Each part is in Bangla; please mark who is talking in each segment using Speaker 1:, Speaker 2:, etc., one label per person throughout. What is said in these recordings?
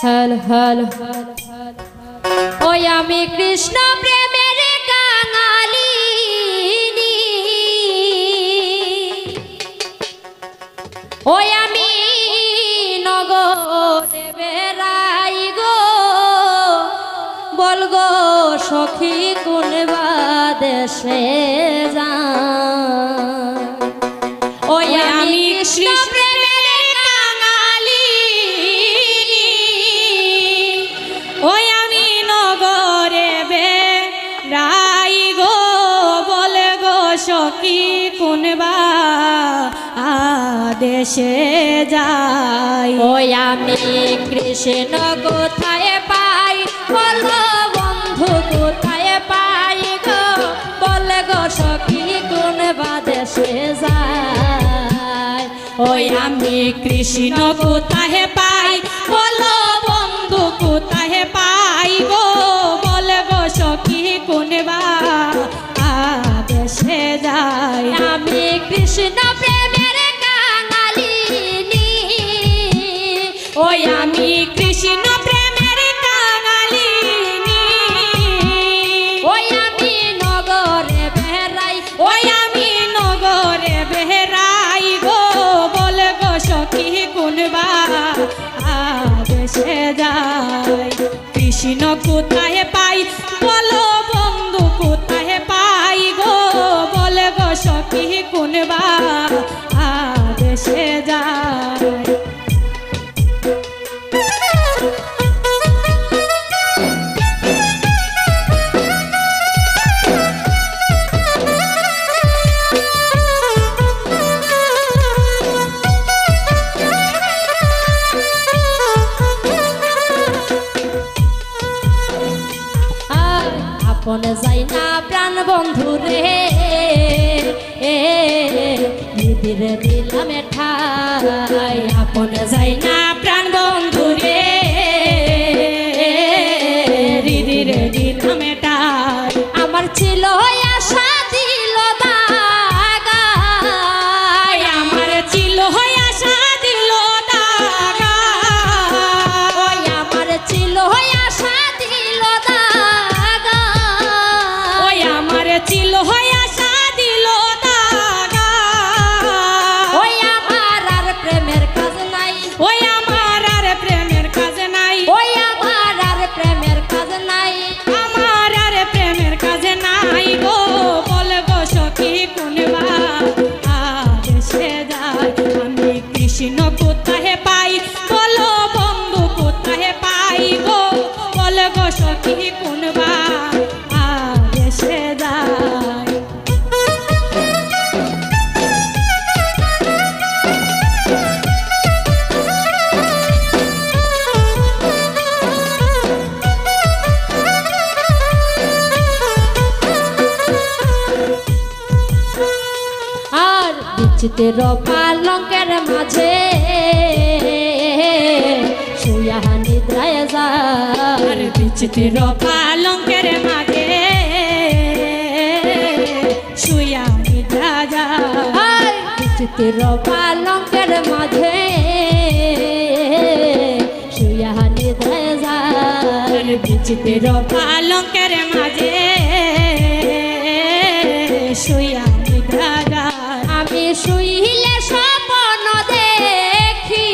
Speaker 1: হ্যালো হ্যালো ওই আমি কৃষ্ণ প্রেমের কাঙালিনী, ওই আমি নগরে বেড়াই গো, বলগো সখী কোন বা দেশে যাই। ওই আমি কৃষ্ণ প্রেমের কাঙালিনী, ওই আমি নগরে বেড়াই গো, বলে গো সখী কোন বা দেশে যাই। ওই আমি কৃষ্ণ কোথায় পাই, বলো বন্ধু কোথায় পাই গো, বলে গো সখী কোন বা দেশে যাই। ওই আমি কৃষ্ণ কোথায় পাই, বলো বন্ধু কোথায় পাই গো, বলে গো সখী কোন বা দেশে যাই। আমি কৃষ্ণ প্রেমের কাঙালিনী, ওই আমি কৃষ্ণ প্রেমের কাঙালিনী, ওই আমি নগরে বেড়াই, ওই আমি নগরে বেড়াই গো, বলে গো সখী কোন বা দেশে যাই। কৃষ্ণ কোথায় পাই, বলো বন্ধু কোথায় পাই গো, বলে গো সখী কোন বা দেশে যাই। আপনে যাই না প্রাণ বন্ধু রে, দিদিরে দিলাম ঠাই। আপনে যাই না প্রাণ বন্ধু রে, দিদিরে দিলাম ঠাই। আমার ছিল আশা দিল দাগাই, আমার ছিল আশা দিল দাগাই, ওই আমার ছিল আশা দিল দাগাই, ওই আমার ছিল আশা দিল দাগাই। ওই আমার আর প্রেমের কাজ নাই, ওই আমার আর প্রেমের কাজ নাই, ওই আমার আর প্রেমের কাজ নাই, আমার আর প্রেমের কাজ নাই গো, বলে গো সখী কোন বা দেশে যাই। আমি কৃষ্ণ কোথায় পাই, বলো বন্ধু কোথায় পাই গো, বলে গো সখী কোন বা দেশে যাই। আর বিচিত্র পালঙ্কের মাঝে শুয়া নিদ্রায় যায়, বিচিত্র পালঙ্কের মাঝে শুয়া নিদ্রা যায়, বিচিত্র পালঙ্কের মাঝে শুয়া নিদ্রায় যায়, বিচিত্র পালঙ্কের মাঝে শুয়া নিদ্রা যায়। আমি শুইলে স্বপ্ন দেখি,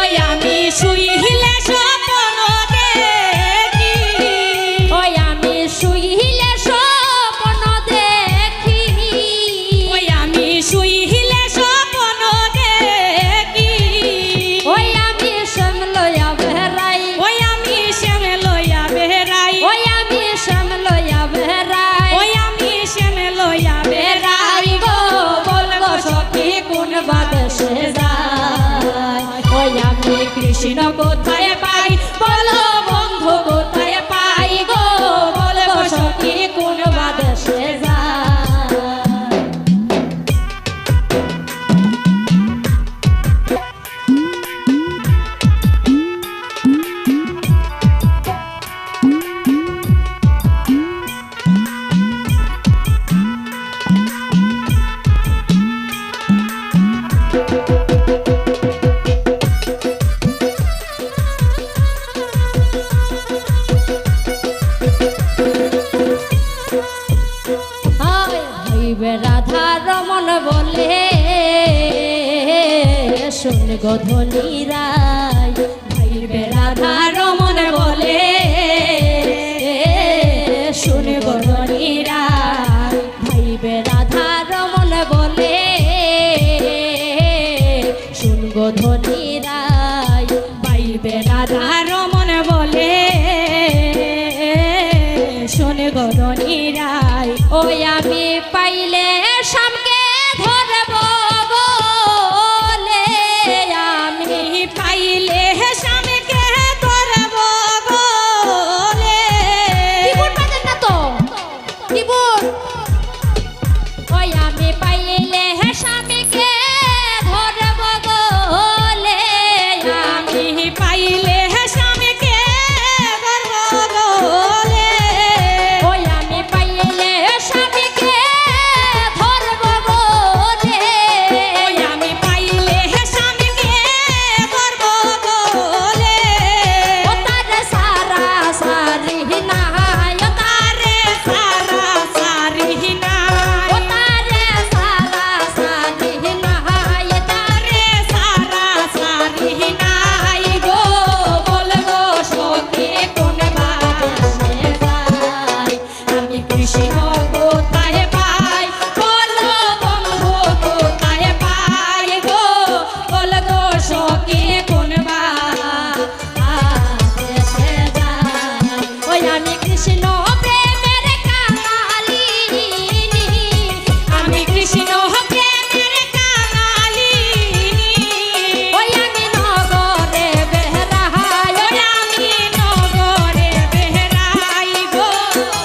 Speaker 1: ওই আমি শুইলে স্বপ্ন দেখি, ওই আমি শুইলে স্বপ্ন দেখি, ওই আমি শুইলে স্বপ্ন দেখি, ওই আমি শ্যাম লইয়া বেড়াই, ওই আমি শ্যাম লইয়া বেড়াই, ওই আমি শ্যাম লইয়া বেড়াই, ওই আমি শ্যাম লইয়া বেড়াই গো, বলবো সখী কোন বা দেশে যাই। ওই আমি কৃষ্ণ কোথায় পাই, বলো বন্ধু কোথায় পাই গো, বলবো সখী কোন বা দেশে যাই। গধনীরায় ভাইবে রাধা রমন বলে শুনে গধনীরায় ভাইবে রাধা রমন বলে শুন গধনীরায় ভাইবে রাধা রমন বলে শুনে গধনীরায় ওই আমি পাইলে শামকে ধরব বলে আমি পাইলে শামকে ধরব বলে কিবোর্ড বাজেন না তো কিবোর্ড ওই আমি পাইলে শামকে ধরব বলে আমি পাইলে শামকে ধরব বলে ওই আমি পাইলে শামকে ধরব বলে ওই আমি পাইলে শামকে ধরব বলে ও তারে সারা সারি নাই ও তারে সারা সারি নাই ও তারে সারা সারি নাই তারে সারা সারি নাই গো বলবো সখী কোন বাসে যাই আমি কৃষ্ণ কোথায় পাই বলো বন্ধু কোথায় পাই গো বলবো সখী কোন বাসে যাই ওই আমি কৃষ্ণ প্রেমের কাঙালিনী আমি কৃষ্ণ প্রেমের কাঙালিনী ওই আমি নগরে বেহরাই ওই আমি নগরে বেহরাই গো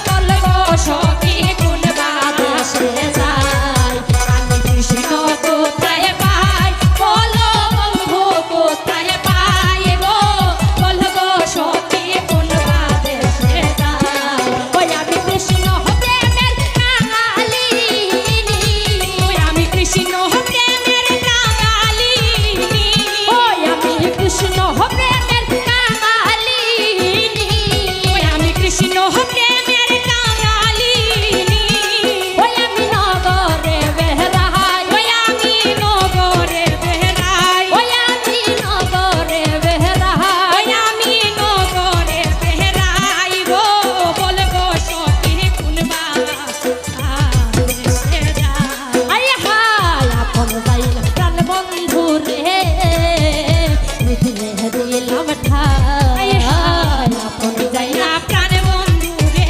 Speaker 1: বলবো সখী কোন বাসে যাই আমি কৃষ্ণ কোথায় পাই বলো বন্ধু কোথায় পাই গো বলবো সখী কোন বাসে যাই ওই আমি কৃষ্ণ প্রেমের কাঙালিনী ওই আমি কৃষ্ণ প্রেমের কাঙালিনী ওই আমি কৃষ্ণ প্রেমের কাঙালিনী ওই আমি কৃষ্ণ প্রেমের কাঙালিনী ওই আমি নগরে বেহরাই ওই আমি নগরে বেহরাই ওই আমি নগরে বেহরাই ওই আমি নগরে বেহরাই গো বলবো সখী কোন বাসে যাই আয় হায় আপন যাইল প্রাণ বন্ধু রে হৃদয়ে দিলাম ঠাই হায় আপন যাইল প্রাণ বন্ধু রে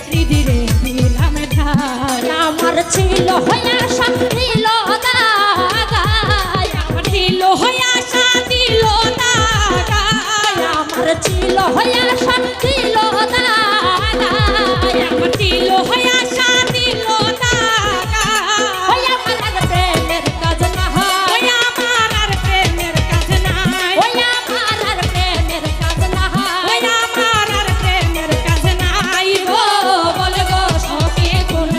Speaker 1: হৃদয়ে দিলাম ঠাই আমার ছিল আশা দিল দাগায় আমার ছিল আশা দিল দাগায় আমার ছিল আশা দিল দাগায় আমার ছিল আশা দিল দাগায় ওই আমার আর প্রেমের কাজ না ওই আমার আর প্রেমের কাজ নাই ওই আমার আর প্রেমের কাজ না ওই আমার আর প্রেমের কাজ নাই গো বলবো সখী কোন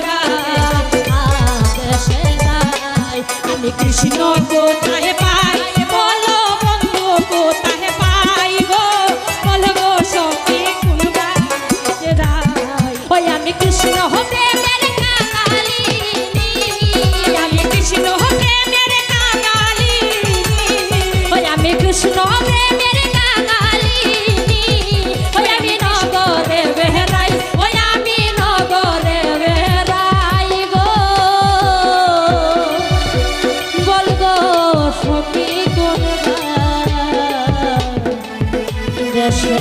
Speaker 1: বাসে যাই আমি কৃষ্ণ কোথায় পাই বলো বন্ধু কোথায় পাই গো বলবো সখী কোন বাসে যাই ওই আমি কৃষ্ণ প্রেমের কাঙালিনী আমি কৃষ্ণ প্রেমের কাঙালিনী ওই আমি কৃষ্ণ প্রেমের কাঙালিনী ওই আমি নগরে বেহরাই ওই আমি নগরে বেহরাই গো বলবো সখী কোন বাসে